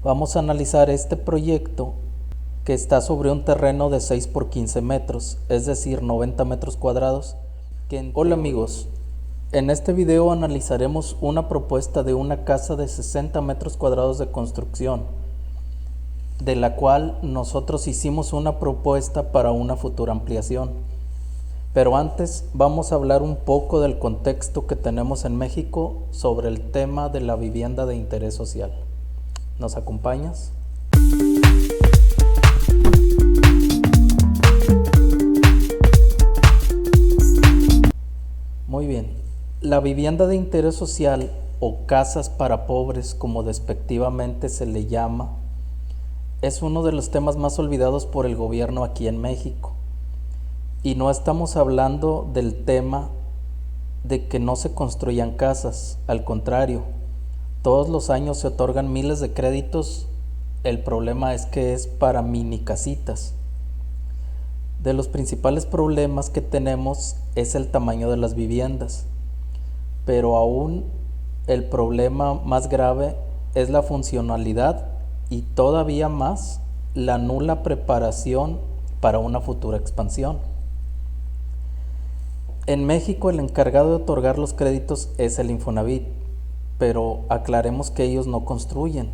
Vamos a analizar este proyecto que está sobre un terreno de 6 por 15 metros, es decir, 90 metros cuadrados. Hola amigos, en este video analizaremos una propuesta de una casa de 60 metros cuadrados de construcción, de la cual nosotros hicimos una propuesta para una futura ampliación. Pero antes vamos a hablar un poco del contexto que tenemos en México sobre el tema de la vivienda de interés social. ¿Nos acompañas? Muy bien. La vivienda de interés social o casas para pobres, como despectivamente se le llama, es uno de los temas más olvidados por el gobierno aquí en México. Y no estamos hablando del tema de que no se construyan casas, al contrario, todos los años se otorgan miles de créditos, el problema es que es para mini casitas. De los principales problemas que tenemos es el tamaño de las viviendas, pero aún el problema más grave es la funcionalidad y todavía más la nula preparación para una futura expansión. En México el encargado de otorgar los créditos es el Infonavit, pero aclaremos que ellos no construyen.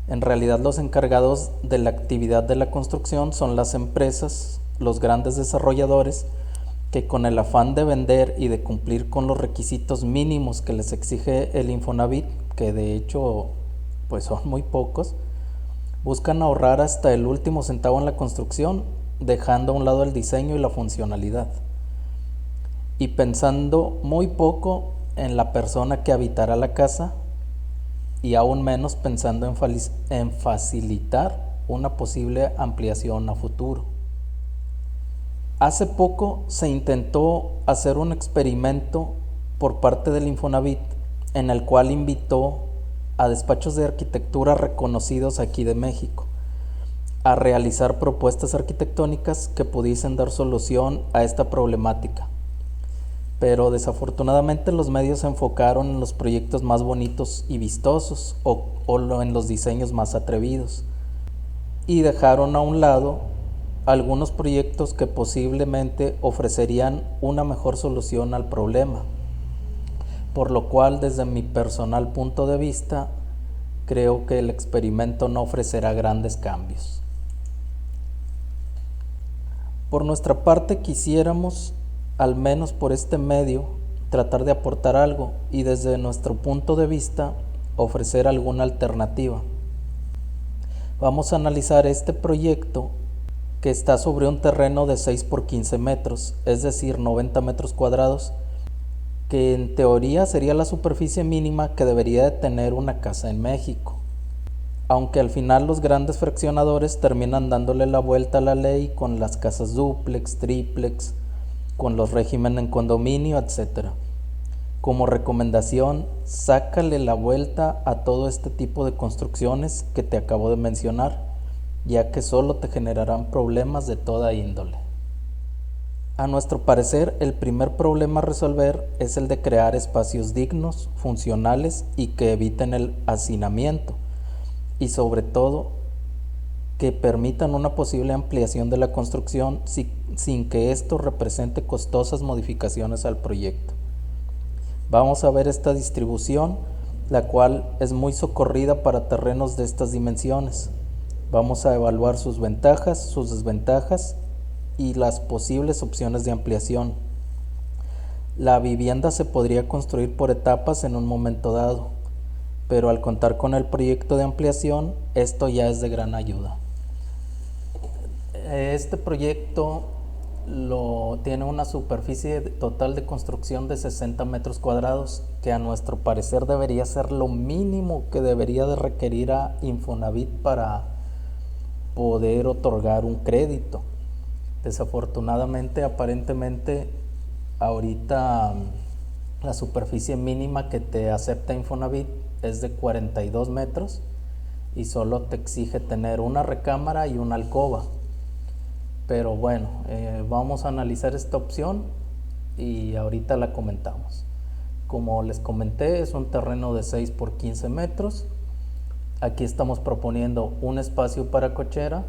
En realidad los encargados de la actividad de la construcción son las empresas, los grandes desarrolladores, que con el afán de vender y de cumplir con los requisitos mínimos que les exige el Infonavit, que de hecho pues son muy pocos, buscan ahorrar hasta el último centavo en la construcción, dejando a un lado el diseño y la funcionalidad, y pensando muy poco en la persona que habitará la casa, y aún menos pensando en facilitar una posible ampliación a futuro. Hace poco se intentó hacer un experimento por parte del Infonavit en el cual invitó a despachos de arquitectura reconocidos aquí de México a realizar propuestas arquitectónicas que pudiesen dar solución a esta problemática. Pero desafortunadamente los medios se enfocaron en los proyectos más bonitos y vistosos o en los diseños más atrevidos y dejaron a un lado algunos proyectos que posiblemente ofrecerían una mejor solución al problema, por lo cual desde mi personal punto de vista creo que el experimento no ofrecerá grandes cambios. Por nuestra parte quisiéramos, al menos por este medio, tratar de aportar algo y desde nuestro punto de vista ofrecer alguna alternativa. Vamos a analizar este proyecto que está sobre un terreno de 6 por 15 metros, es decir, 90 metros cuadrados, que en teoría sería la superficie mínima que debería de tener una casa en México. Aunque al final los grandes fraccionadores terminan dándole la vuelta a la ley con las casas dúplex, tríplex, con los regímenes en condominio, etc. Como recomendación, sácale la vuelta a todo este tipo de construcciones que te acabo de mencionar, ya que solo te generarán problemas de toda índole. A nuestro parecer, el primer problema a resolver es el de crear espacios dignos, funcionales y que eviten el hacinamiento, y sobre todo que permitan una posible ampliación de la construcción sin que esto represente costosas modificaciones al proyecto. Vamos a ver esta distribución, la cual es muy socorrida para terrenos de estas dimensiones. Vamos a evaluar sus ventajas, sus desventajas y las posibles opciones de ampliación. La vivienda se podría construir por etapas en un momento dado, pero al contar con el proyecto de ampliación, esto ya es de gran ayuda. Este proyecto tiene una superficie total de construcción de 60 metros cuadrados, que a nuestro parecer debería ser lo mínimo que debería de requerir a Infonavit para poder otorgar un crédito. Desafortunadamente, aparentemente, ahorita la superficie mínima que te acepta Infonavit es de 42 metros y solo te exige tener una recámara y una alcoba. Pero bueno, vamos a analizar esta opción y ahorita la comentamos. Como les comenté, es un terreno de 6 por 15 metros. Aquí estamos proponiendo un espacio para cochera,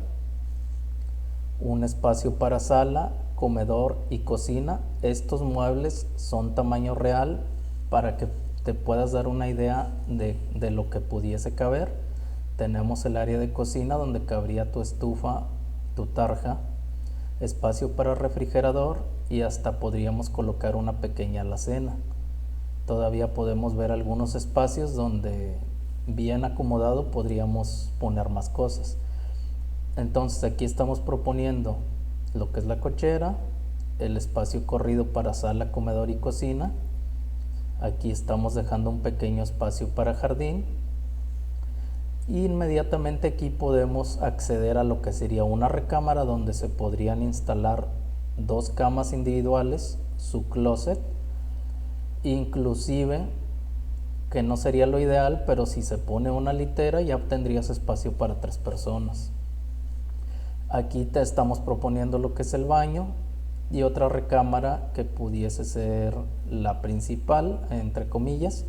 un espacio para sala, comedor y cocina. Estos muebles son tamaño real para que te puedas dar una idea de lo que pudiese caber. Tenemos el área de cocina donde cabría tu estufa, tu tarja, espacio para refrigerador y hasta podríamos colocar una pequeña alacena. Todavía podemos ver algunos espacios donde bien acomodado podríamos poner más cosas. Entonces aquí estamos proponiendo lo que es la cochera, el espacio corrido para sala, comedor y cocina. Aquí estamos dejando un pequeño espacio para jardín. Y inmediatamente aquí podemos acceder a lo que sería una recámara donde se podrían instalar 2 camas individuales, su closet, inclusive, que no sería lo ideal, pero si se pone una litera ya tendrías espacio para 3 personas. Aquí te estamos proponiendo lo que es el baño y otra recámara que pudiese ser la principal, entre comillas,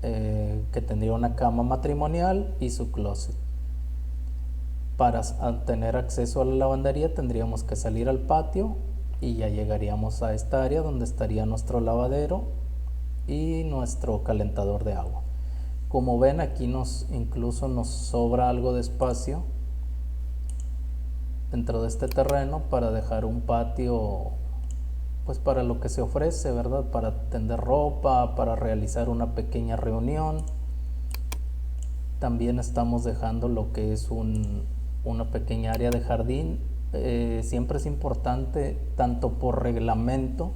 que tendría una cama matrimonial y su closet. Para tener acceso a la lavandería tendríamos que salir al patio y ya llegaríamos a esta área donde estaría nuestro lavadero y nuestro calentador de agua. Como ven, aquí incluso nos sobra algo de espacio dentro de este terreno para dejar un patio, pues para lo que se ofrece, ¿verdad? Para tender ropa, para realizar una pequeña reunión. También estamos dejando lo que es una pequeña área de jardín. Siempre es importante, tanto por reglamento,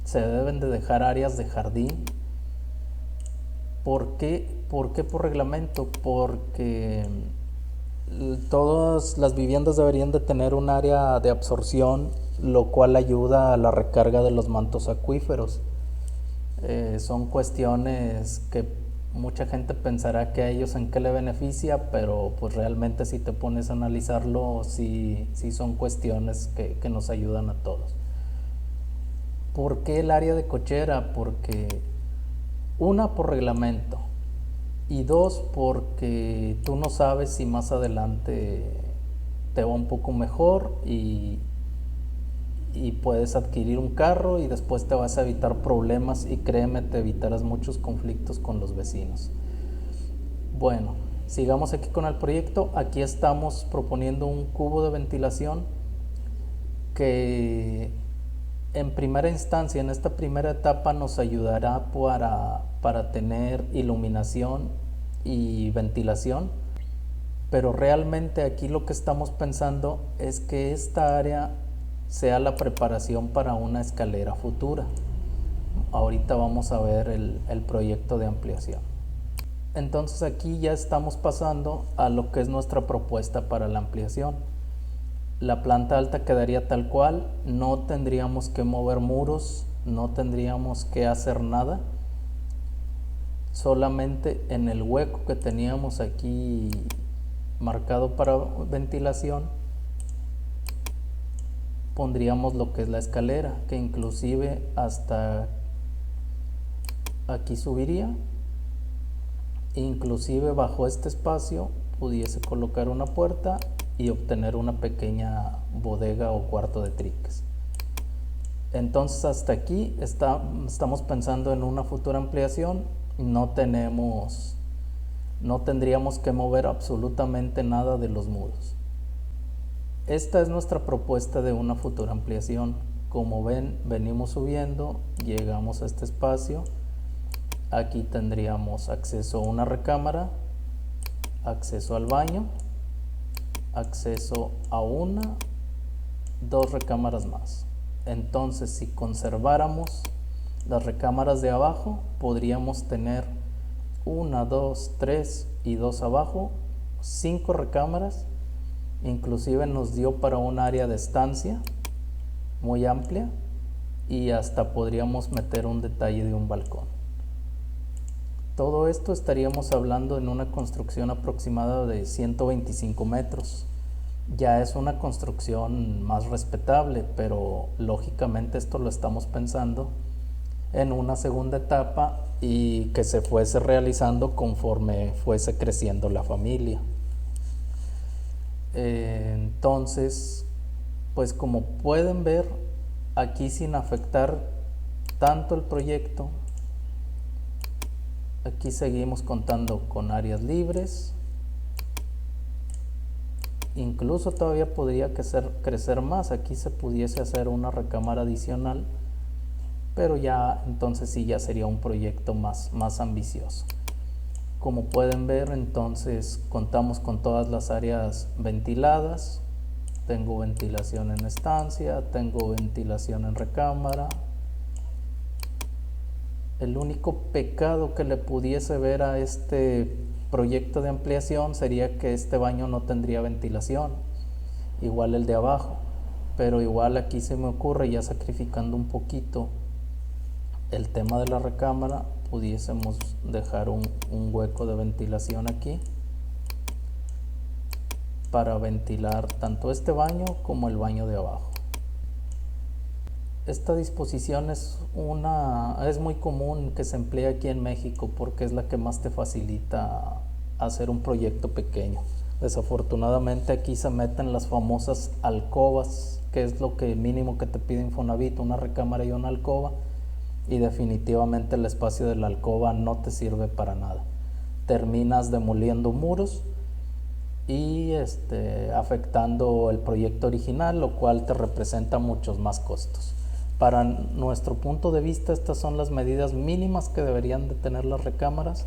se deben de dejar áreas de jardín. ¿Por qué por reglamento? Porque todas las viviendas deberían de tener un área de absorción, lo cual ayuda a la recarga de los mantos acuíferos. Son cuestiones que mucha gente pensará que a ellos en qué le beneficia, pero pues realmente si te pones a analizarlo, sí son cuestiones que nos ayudan a todos. ¿Por qué el área de cochera? Porque una, por reglamento, y dos, porque tú no sabes si más adelante te va un poco mejor y puedes adquirir un carro y después te vas a evitar problemas, y créeme, te evitarás muchos conflictos con los vecinos. Bueno, sigamos aquí con el proyecto. Aquí estamos proponiendo un cubo de ventilación que en primera instancia, en esta primera etapa, nos ayudará para tener iluminación y ventilación, pero realmente aquí lo que estamos pensando es que esta área sea la preparación para una escalera futura. Ahorita vamos a ver el proyecto de ampliación. Entonces aquí ya estamos pasando a lo que es nuestra propuesta para la ampliación. La planta alta quedaría tal cual, no tendríamos que mover muros, no tendríamos que hacer nada. Solamente en el hueco que teníamos aquí marcado para ventilación pondríamos lo que es la escalera, que inclusive hasta aquí subiría. Inclusive bajo este espacio pudiese colocar una puerta y obtener una pequeña bodega o cuarto de triques. Entonces hasta aquí estamos pensando en una futura ampliación. No tendríamos que mover absolutamente nada de los muros. Esta es nuestra propuesta de una futura ampliación. Como ven, venimos subiendo, llegamos a este espacio. Aquí tendríamos acceso a una recámara, acceso al baño, acceso a 2 recámaras más. Entonces, si conserváramos las recámaras de abajo, podríamos tener 1, 2, 3 y 2 abajo, 5 recámaras. Inclusive nos dio para un área de estancia muy amplia y hasta podríamos meter un detalle de un balcón. Todo esto estaríamos hablando en una construcción aproximada de 125 metros. Ya es una construcción más respetable, pero lógicamente esto lo estamos pensando en una segunda etapa y que se fuese realizando conforme fuese creciendo la familia. Entonces, pues como pueden ver, aquí sin afectar tanto el proyecto, aquí seguimos contando con áreas libres. Incluso todavía podría crecer más, aquí se pudiese hacer una recámara adicional, pero ya entonces sí ya sería un proyecto más ambicioso. Como pueden ver, entonces contamos con todas las áreas ventiladas. Tengo ventilación en estancia, tengo ventilación en recámara. El único pecado que le pudiese ver a este proyecto de ampliación sería que este baño no tendría ventilación, igual el de abajo, pero igual aquí se me ocurre, ya sacrificando un poquito el tema de la recámara, pudiésemos dejar un hueco de ventilación aquí para ventilar tanto este baño como el baño de abajo. Esta disposición es muy común que se emplea aquí en México porque es la que más te facilita hacer un proyecto pequeño. Desafortunadamente aquí se meten las famosas alcobas, que es lo que mínimo que te pide Infonavit, una recámara y una alcoba, y definitivamente el espacio de la alcoba no te sirve para nada. Terminas demoliendo muros y afectando el proyecto original, lo cual te representa muchos más costos. Para nuestro punto de vista, estas son las medidas mínimas que deberían de tener las recámaras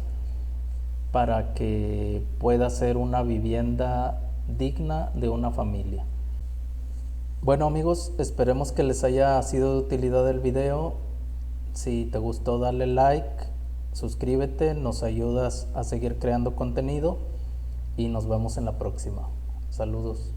para que pueda ser una vivienda digna de una familia. Bueno amigos, esperemos que les haya sido de utilidad el video. Si te gustó, dale like, suscríbete, nos ayudas a seguir creando contenido y nos vemos en la próxima. Saludos.